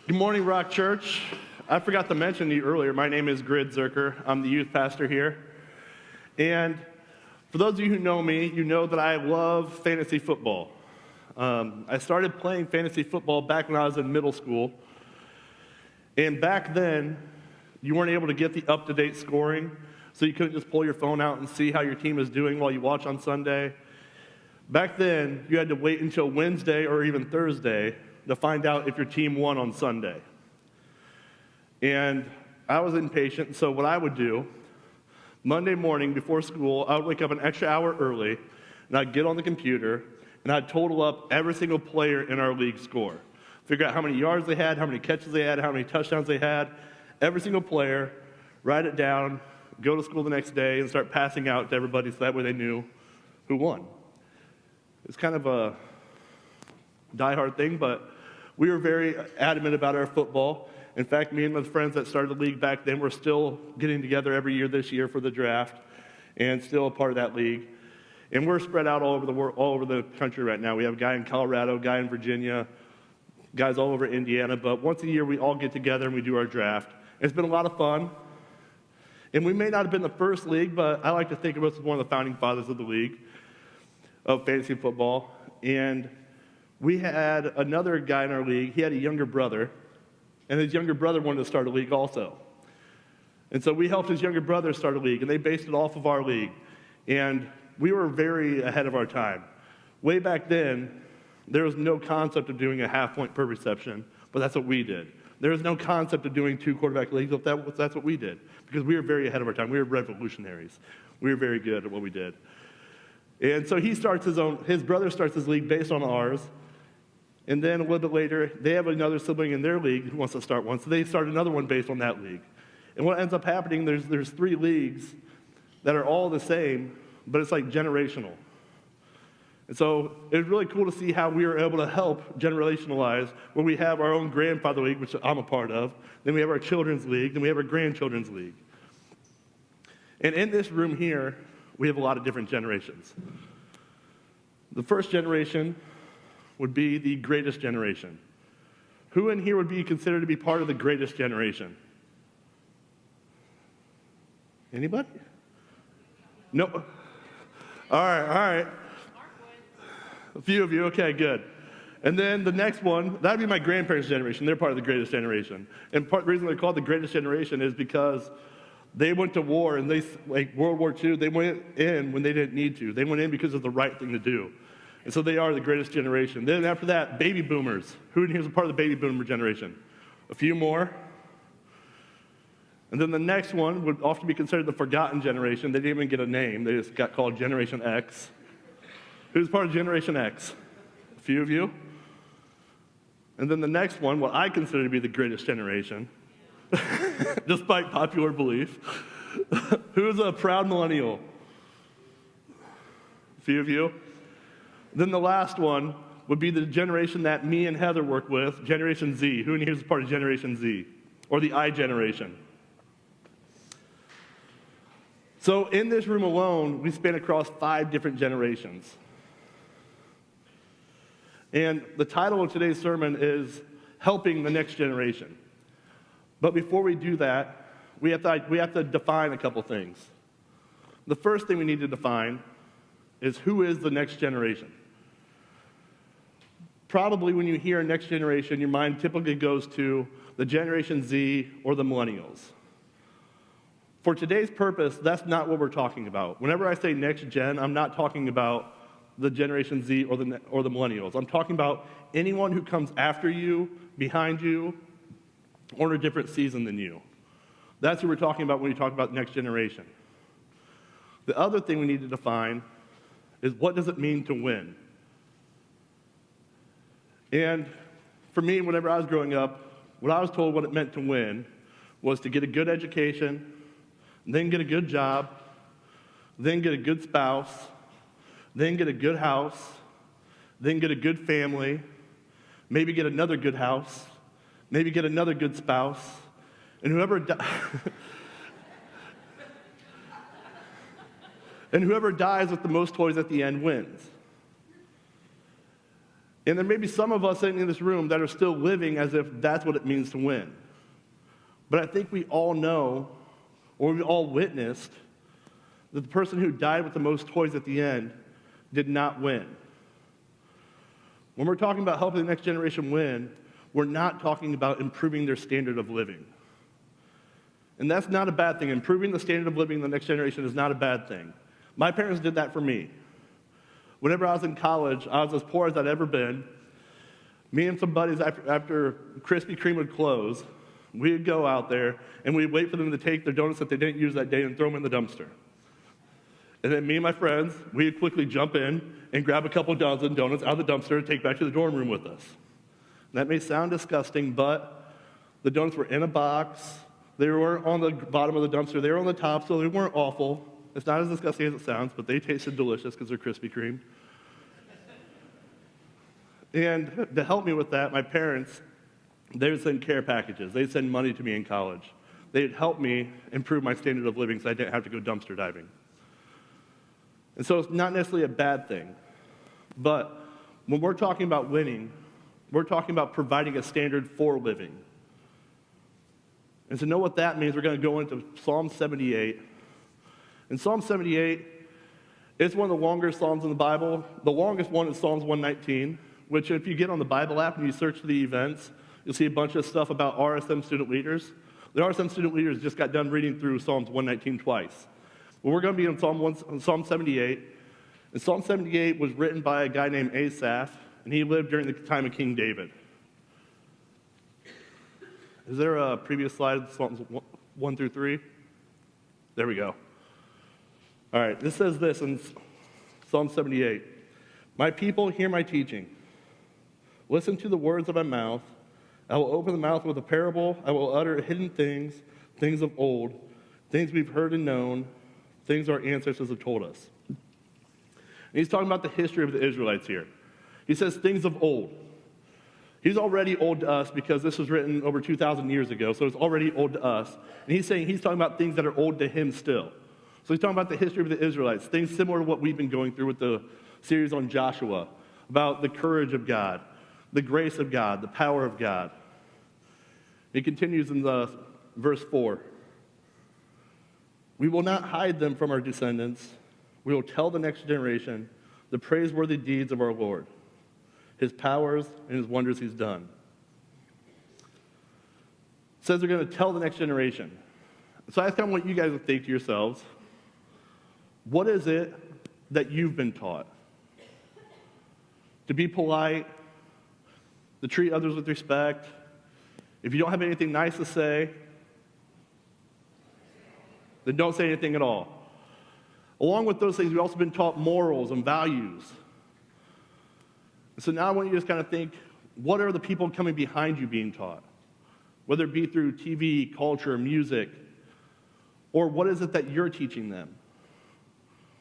Good morning, Rock Church. I forgot to mention to you earlier, my name is Zurcher. I'm the youth pastor here. And for those of you who know me, you know that I love fantasy football. I started playing fantasy football back when I was in middle school. And back then, you weren't able to get the up-to-date scoring, so you couldn't just pull your phone out and see how your team is doing while you watch on Sunday. Back then, you had to wait until Wednesday or even Thursday to find out if your team won on Sunday. And I was impatient, so what I would do, Monday morning before school, I would wake up an extra hour early, and I'd get on the computer, and I'd total up every single player in our league score. Figure out how many yards they had, how many catches they had, how many touchdowns they had, every single player, write it down, go to school the next day, and start passing out to everybody so that way they knew who won. It's kind of a diehard thing, but we were very adamant about our football. In fact, me and my friends that started the league back then, we're still getting together every year this year for the draft and still a part of that league. And we're spread out all over the country right now. We have a guy in Colorado, a guy in Virginia, guys all over Indiana. But once a year, we all get together and we do our draft. It's been a lot of fun. And we may not have been the first league, but I like to think of us as one of the founding fathers of the league of fantasy football. And we had another guy in our league. He had a younger brother, and his younger brother wanted to start a league also. And so we helped his younger brother start a league, and they based it off of our league. And we were very ahead of our time. Way back then, there was no concept of doing a half point per reception, but that's what we did. There was no concept of doing two quarterback leagues, but that's what we did, because we were very ahead of our time. We were revolutionaries. We were very good at what we did. And so his brother starts his league based on ours. And then a little bit later, they have another sibling in their league who wants to start one. So they start another one based on that league. And what ends up happening, there's three leagues that are all the same, but it's like generational. And so it was really cool to see how we were able to help generationalize when we have our own grandfather league, which I'm a part of. Then we have our children's league. Then we have our grandchildren's league. And in this room here, we have a lot of different generations. The first generation would be the greatest generation. Who in here would be considered to be part of the greatest generation? Anybody? No? All right. A few of you, okay, good. And then the next one, that would be my grandparents' generation. They're part of the greatest generation. And the reason they're called the greatest generation is because they went to war, and like World War II, they went in when they didn't need to. They went in because of the right thing to do. And so they are the greatest generation. Then after that, baby boomers. Who in here is a part of the baby boomer generation? A few more. And then the next one would often be considered the forgotten generation. They didn't even get a name. They just got called Generation X. Who's part of Generation X? A few of you. And then the next one, what I consider to be the greatest generation, despite popular belief. Who's a proud millennial? A few of you. Then the last one would be the generation that me and Heather work with, Generation Z. Who in here is part of Generation Z? Or the I generation? So in this room alone, we span across 5 different generations. And the title of today's sermon is Helping the Next Generation. But before we do that, we have to define a couple things. The first thing we need to define is who is the next generation. Probably when you hear next generation, your mind typically goes to the Generation Z or the millennials. For today's purpose, that's not what we're talking about. Whenever I say next gen, I'm not talking about the Generation Z or the millennials. I'm talking about anyone who comes after you, behind you, or in a different season than you. That's what we're talking about when we talk about next generation. The other thing we need to define is what does it mean to win? And for me, whenever I was growing up, what I was told what it meant to win was to get a good education, then get a good job, then get a good spouse, then get a good house, then get a good family, maybe get another good house, maybe get another good spouse, and whoever dies with the most toys at the end wins. And there may be some of us sitting in this room that are still living as if that's what it means to win. But I think we all know, or we all witnessed, that the person who died with the most toys at the end did not win. When we're talking about helping the next generation win, we're not talking about improving their standard of living. And that's not a bad thing. Improving the standard of living in the next generation is not a bad thing. My parents did that for me. Whenever I was in college, I was as poor as I'd ever been. Me and some buddies, after Krispy Kreme would close, we'd go out there and we'd wait for them to take their donuts that they didn't use that day and throw them in the dumpster. And then me and my friends, we'd quickly jump in and grab a couple dozen donuts out of the dumpster and take back to the dorm room with us. And that may sound disgusting, but the donuts were in a box. They weren't on the bottom of the dumpster. They were on the top, so they weren't awful. It's not as disgusting as it sounds, but they tasted delicious because they're Krispy Kreme. And to help me with that, my parents, they would send care packages. They'd send money to me in college. They'd help me improve my standard of living so I didn't have to go dumpster diving. And so it's not necessarily a bad thing. But when we're talking about winning, we're talking about providing a standard for living. And to know what that means, we're going to go into Psalm 78. And Psalm 78 is one of the longer Psalms in the Bible. The longest one is Psalms 119, which if you get on the Bible app and you search the events, you'll see a bunch of stuff about RSM student leaders. The RSM student leaders just got done reading through Psalms 119 twice. Well, we're going to be in Psalm 78. And Psalm 78 was written by a guy named Asaph, and he lived during the time of King David. Is there a previous slide, Psalms 1 through 3? There we go. All right, this says this in Psalm 78. My people, hear my teaching. Listen to the words of my mouth. I will open the mouth with a parable. I will utter hidden things, things of old, things we've heard and known, things our ancestors have told us. And he's talking about the history of the Israelites here. He says things of old. He's already old to us because this was written over 2,000 years ago, so it's already old to us. And he's saying he's talking about things that are old to him still. So he's talking about the history of the Israelites, things similar to what we've been going through with the series on Joshua, about the courage of God, the grace of God, the power of God. He continues in the verse 4. We will not hide them from our descendants. We will tell the next generation the praiseworthy deeds of our Lord, his powers and his wonders he's done. It says they're going to tell the next generation. So I kind of want you guys to think to yourselves, what is it that you've been taught? To be polite, to treat others with respect. If you don't have anything nice to say, then don't say anything at all. Along with those things, we've also been taught morals and values. So now I want you to just kind of think, what are the people coming behind you being taught? Whether it be through TV, culture, music, or what is it that you're teaching them?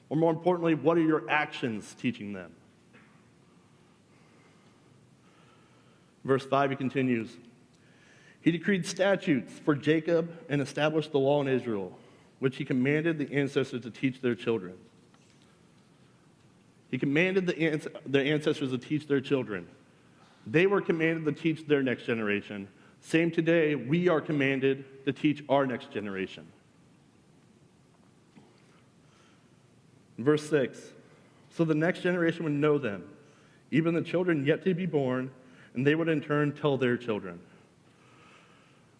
Or more importantly, what are your actions teaching them? Verse 5, he continues. He decreed statutes for Jacob and established the law in Israel, which he commanded the ancestors to teach their children. He commanded the ancestors to teach their children. They were commanded to teach their next generation. Same today, we are commanded to teach our next generation. Verse 6, so the next generation would know them, even the children yet to be born, and they would in turn tell their children.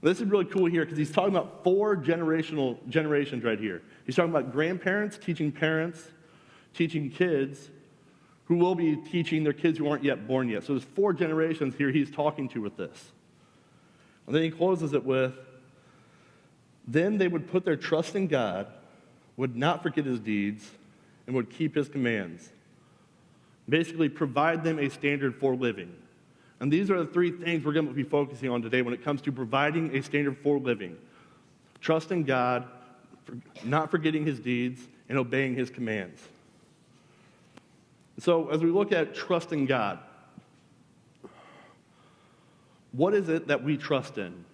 This is really cool here because he's talking about 4 generations right here. He's talking about grandparents teaching parents, teaching kids, who will be teaching their kids who aren't yet born yet. So there's 4 generations here he's talking to with this. And then he closes it with, then they would put their trust in God, would not forget his deeds, and would keep his commands. Basically, provide them a standard for living. And these are the 3 things we're going to be focusing on today when it comes to providing a standard for living. Trusting God, not forgetting his deeds, and obeying his commands. So as we look at trusting God, what is it that we trust in?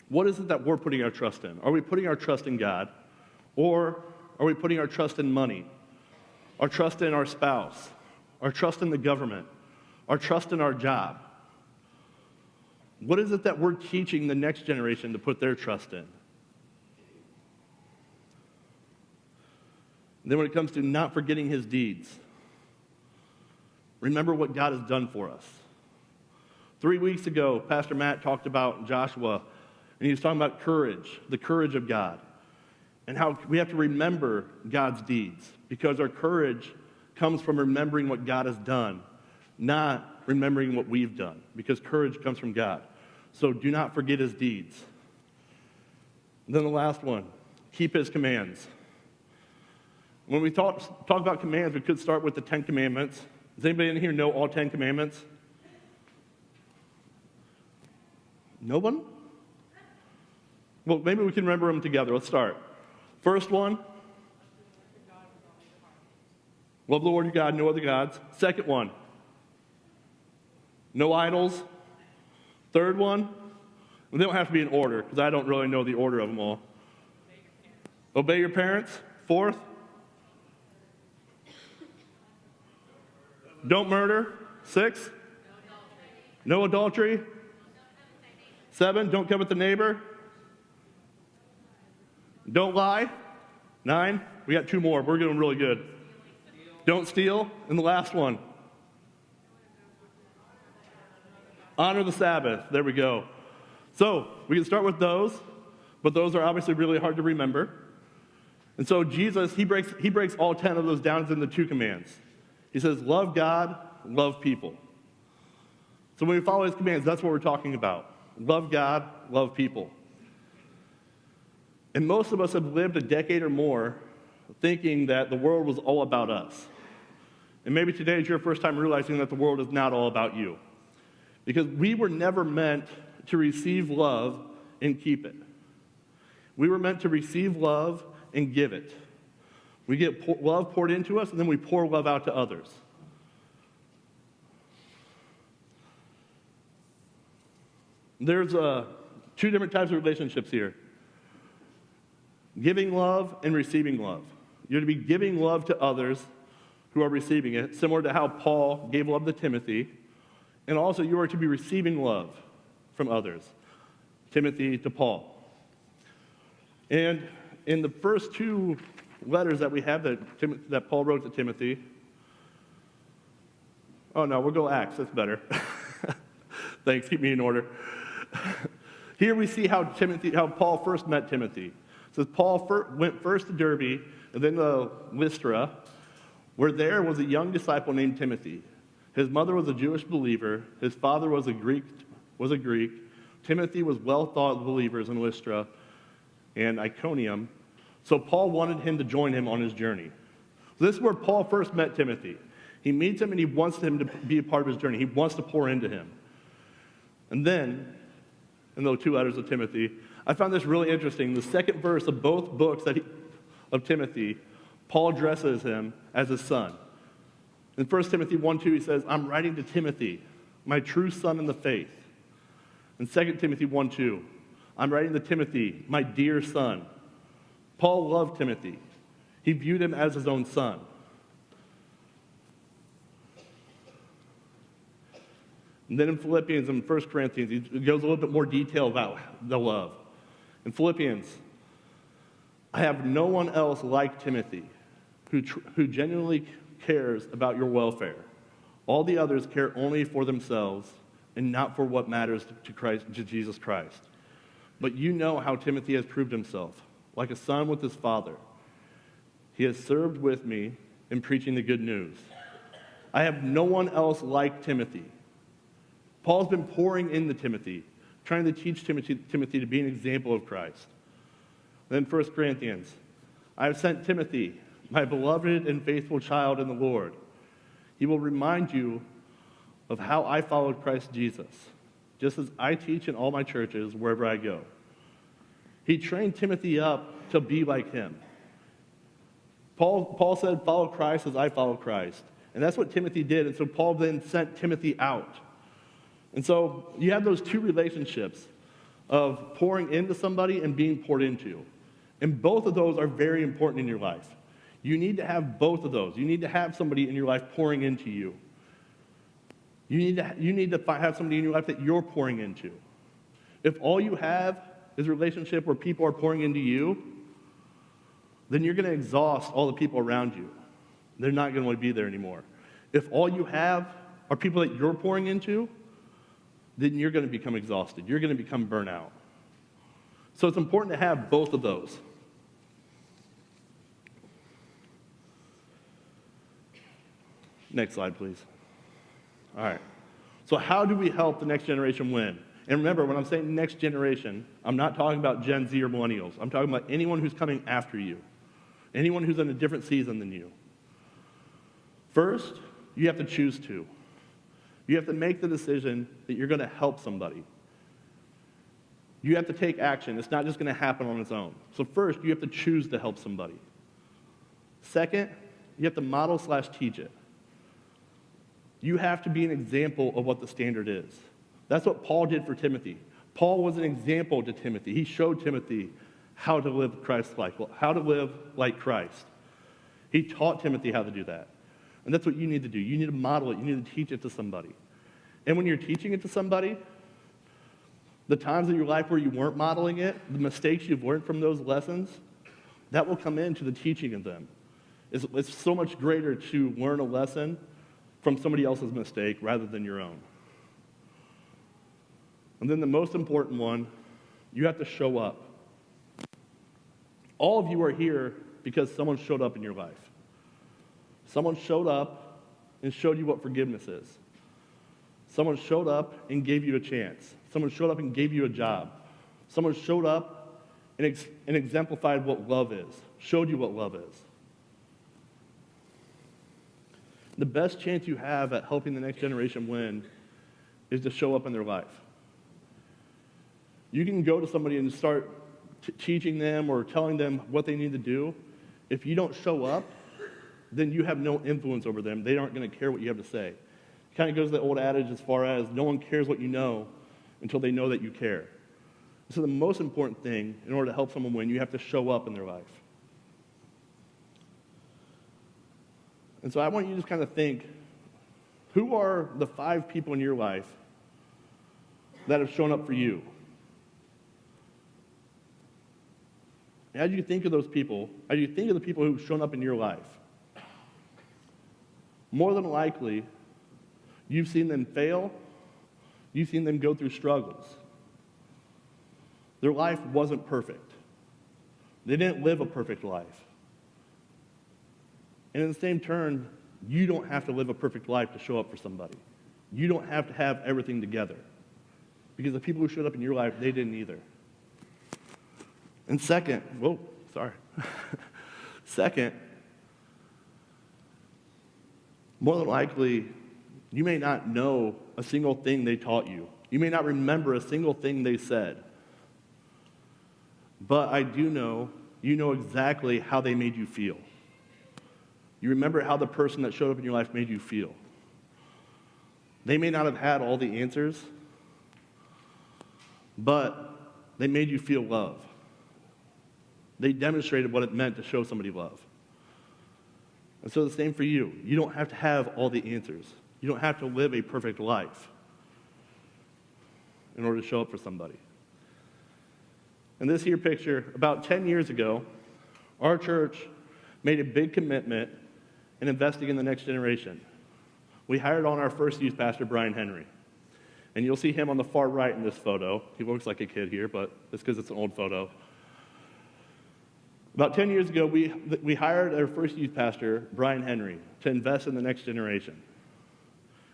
What is it that we're putting our trust in? Are we putting our trust in God? Or are we putting our trust in money? Our trust in our spouse? Our trust in the government? our trust in our job? What is it that we're teaching the next generation to put their trust in? And then when it comes to not forgetting his deeds, remember what God has done for us. 3 weeks ago, Pastor Matt talked about Joshua, and he was talking about courage, the courage of God, and how we have to remember God's deeds, because our courage comes from remembering what God has done, not remembering what we've done, because courage comes from God. So do not forget his deeds. And then the last one, keep his commands. When we talk about commands, we could start with the 10 Commandments. Does anybody in here know all 10 Commandments? No one? Well, maybe we can remember them together. Let's start. First one, love the Lord your God, no other gods. Second one, no idols. Third one, they don't have to be in order, because I don't really know the order of them all. Obey your parents. Fourth, don't murder. 6, no adultery. 7, don't covet the neighbor. Don't lie. 9, we got 2 more. We're doing really good. Don't steal. And the last one, honor the Sabbath. There we go. So we can start with those, but those are obviously really hard to remember. And so Jesus, he breaks all 10 of those down into 2 commands. He says, love God, love people. So when we follow his commands, that's what we're talking about. Love God, love people. And most of us have lived a decade or more thinking that the world was all about us. And maybe today is your first time realizing that the world is not all about you. Because we were never meant to receive love and keep it. We were meant to receive love and give it. We get love poured into us, and then we pour love out to others. There's 2 different types of relationships here. Giving love and receiving love. You're to be giving love to others who are receiving it, similar to how Paul gave love to Timothy. And also you are to be receiving love from others, Timothy to Paul. And in the first 2 letters that we have that Paul wrote to Timothy, oh no, we'll go Acts, that's better. Thanks, keep me in order. Here we see how Paul first met Timothy. It says Paul went first to Derbe and then to Lystra, where there was a young disciple named Timothy. His mother was a Jewish believer. His father was a Greek. Timothy was well thought of believers in Lystra and Iconium. So Paul wanted him to join him on his journey. So this is where Paul first met Timothy. He meets him and he wants him to be a part of his journey. He wants to pour into him. And then, in those 2 letters of Timothy, I found this really interesting. The second verse of both books of Timothy, Paul addresses him as his son. In 1 Timothy 1:2, he says, I'm writing to Timothy, my true son in the faith. In 2 Timothy 1:2, I'm writing to Timothy, my dear son. Paul loved Timothy. He viewed him as his own son. And then in Philippians and 1 Corinthians, he goes a little bit more detail about the love. In Philippians, I have no one else like Timothy who genuinely cares about your welfare. All the others care only for themselves and not for what matters to Jesus Christ. But you know how Timothy has proved himself, like a son with his father. He has served with me in preaching the good news. I have no one else like Timothy. Paul's been pouring into Timothy, trying to teach Timothy to be an example of Christ. Then 1 Corinthians, I have sent Timothy, my beloved and faithful child in the Lord. He will remind you of how I followed Christ Jesus, just as I teach in all my churches wherever I go. He trained Timothy up to be like him. Paul said, follow Christ as I follow Christ. And that's what Timothy did. And so Paul then sent Timothy out. And so you have those 2 relationships of pouring into somebody and being poured into. And both of those are very important in your life. You need to have both of those. You need to have somebody in your life pouring into you. You need to have somebody in your life that you're pouring into. If all you have is a relationship where people are pouring into you, then you're going to exhaust all the people around you. They're not going to want to be there anymore. If all you have are people that you're pouring into, then you're going to become exhausted. You're going to become burnout. So it's important to have both of those. Next slide, please. All right. So how do we help the next generation win? And remember, when I'm saying next generation, I'm not talking about Gen Z or millennials. I'm talking about anyone who's coming after you, anyone who's in a different season than you. First, you have to choose to. You have to make the decision that you're going to help somebody. You have to take action. It's not just going to happen on its own. So first, you have to choose to help somebody. Second, you have to model/teach it. You have to be an example of what the standard is. That's what Paul did for Timothy. Paul was an example to Timothy. He showed Timothy how to live Christ-like, how to live like Christ. He taught Timothy how to do that. And that's what you need to do. You need to model it. You need to teach it to somebody. And when you're teaching it to somebody, the times in your life where you weren't modeling it, the mistakes you've learned from those lessons, that will come into the teaching of them. It's so much greater to learn a lesson from somebody else's mistake rather than your own. And then the most important one, you have to show up. All of you are here because someone showed up in your life. Someone showed up and showed you what forgiveness is. Someone showed up and gave you a chance. Someone showed up and gave you a job. Someone showed up and exemplified what love is, showed you what love is. The best chance you have at helping the next generation win is to show up in their life. You can go to somebody and start teaching them or telling them what they need to do. If you don't show up, then you have no influence over them. They aren't going to care what you have to say. It kind of goes to the old adage as far as no one cares what you know until they know that you care. So the most important thing, in order to help someone win, you have to show up in their life. And so I want you to just kind of think, who are the 5 people in your life that have shown up for you? As you think of those people, as you think of the people who've shown up in your life, more than likely, you've seen them fail, you've seen them go through struggles. Their life wasn't perfect. They didn't live a perfect life. And in the same turn, you don't have to live a perfect life to show up for somebody. You don't have to have everything together. Because the people who showed up in your life, they didn't either. And second, second, more than likely, you may not know a single thing they taught you. You may not remember a single thing they said. But I do know, you know exactly how they made you feel. You remember how the person that showed up in your life made you feel. They may not have had all the answers, but they made you feel love. They demonstrated what it meant to show somebody love. And so the same for you. You don't have to have all the answers. You don't have to live a perfect life in order to show up for somebody. In this here picture, about 10 years ago, our church made a big commitment in investing in the next generation. We hired on our first youth pastor, Brian Henry. And you'll see him on the far right in this photo. He looks like a kid here, but it's because it's an old photo. About 10 years ago, we hired our first youth pastor, Brian Henry, to invest in the next generation.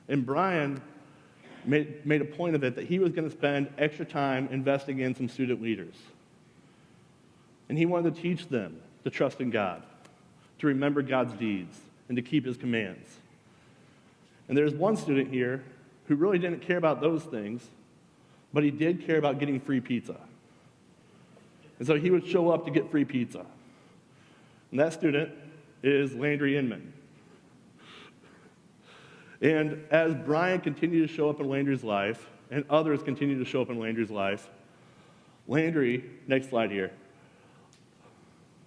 And Brian made a point of it that he was going to spend extra time investing in some student leaders. And he wanted to teach them to trust in God, to remember God's deeds, and to keep his commands. And there's one student here who really didn't care about those things, but he did care about getting free pizza. And so he would show up to get free pizza. And that student is Landry Inman. And as Brian continued to show up in Landry's life, and others continue to show up in Landry's life, Landry, next slide here.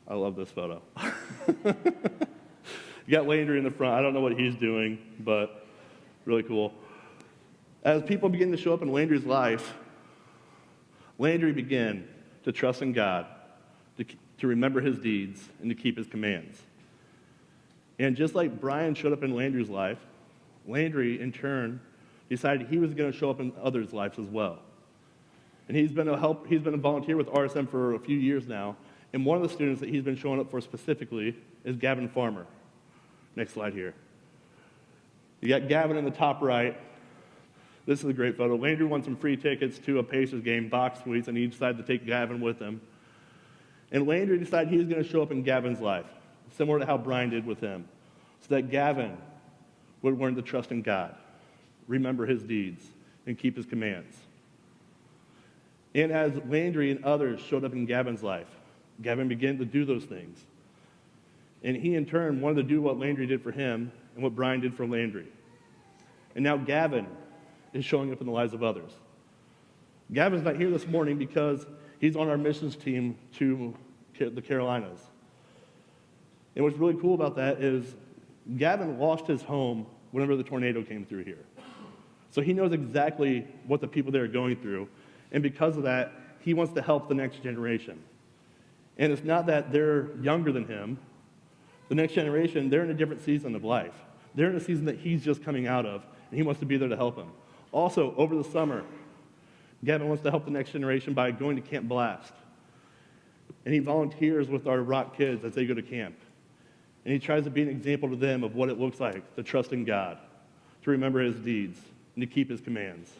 I love this photo. You got Landry in the front. I don't know what he's doing, but really cool. As people begin to show up in Landry's life, Landry began to trust in God, to remember his deeds, and to keep his commands. And just like Brian showed up in Landry's life, Landry, in turn, decided he was going to show up in others' lives as well. And he's been a volunteer with RSM for a few years now, and one of the students that he's been showing up for specifically is Gavin Farmer. Next slide here. You got Gavin in the top right. This is a great photo. Landry won some free tickets to a Pacers game, box suites, and he decided to take Gavin with him. And Landry decided he was going to show up in Gavin's life, similar to how Brian did with him, so that Gavin would learn to trust in God, remember his deeds, and keep his commands. And as Landry and others showed up in Gavin's life, Gavin began to do those things. And he, in turn, wanted to do what Landry did for him and what Brian did for Landry. And now Gavin is showing up in the lives of others. Gavin's not here this morning because he's on our missions team to the Carolinas. And what's really cool about that is Gavin lost his home whenever the tornado came through here. So he knows exactly what the people there are going through. And because of that, he wants to help the next generation. And it's not that they're younger than him. The next generation, they're in a different season of life. They're in a season that he's just coming out of, and he wants to be there to help them. Also, over the summer, Gavin wants to help the next generation by going to Camp Blast. And he volunteers with our Rock kids as they go to camp. And he tries to be an example to them of what it looks like to trust in God, to remember his deeds, and to keep his commands.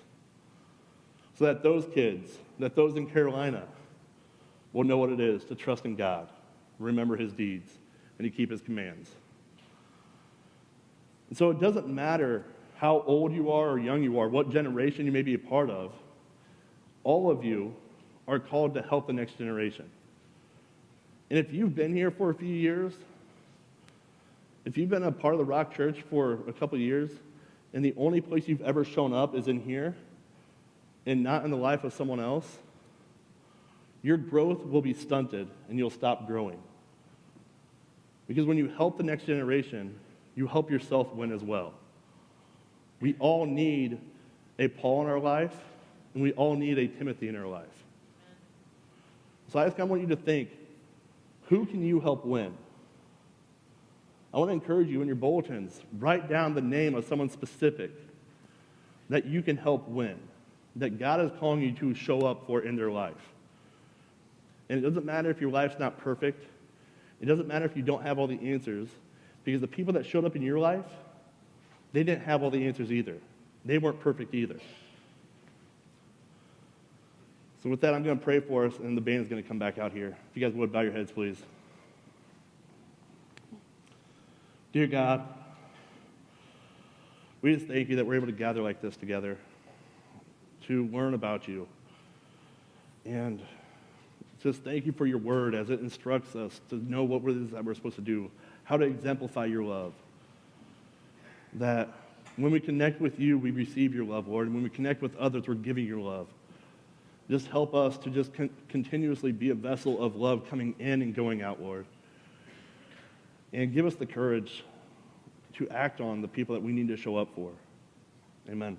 So that those kids, that those in Carolina, will know what it is to trust in God, remember his deeds, and to keep his commands. And so it doesn't matter how old you are or young you are, what generation you may be a part of, all of you are called to help the next generation. And if you've been here for a few years, if you've been a part of the Rock Church for a couple of years, and the only place you've ever shown up is in here, and not in the life of someone else, your growth will be stunted and you'll stop growing. Because when you help the next generation, you help yourself win as well. We all need a Paul in our life, and we all need a Timothy in our life. So I just kind of want you to think, who can you help win? I want to encourage you in your bulletins, write down the name of someone specific that you can help win, that God is calling you to show up for in their life. And it doesn't matter if your life's not perfect. It doesn't matter if you don't have all the answers, because the people that showed up in your life, they didn't have all the answers either. They weren't perfect either. So with that, I'm going to pray for us, and the band is going to come back out here. If you guys would, bow your heads, please. Dear God, we just thank you that we're able to gather like this together to learn about you. And just thank you for your word as it instructs us to know what it is that we're supposed to do, how to exemplify your love. That when we connect with you, we receive your love, Lord. And when we connect with others, we're giving your love. Just help us to just continuously be a vessel of love coming in and going out, Lord. And give us the courage to act on the people that we need to show up for. Amen.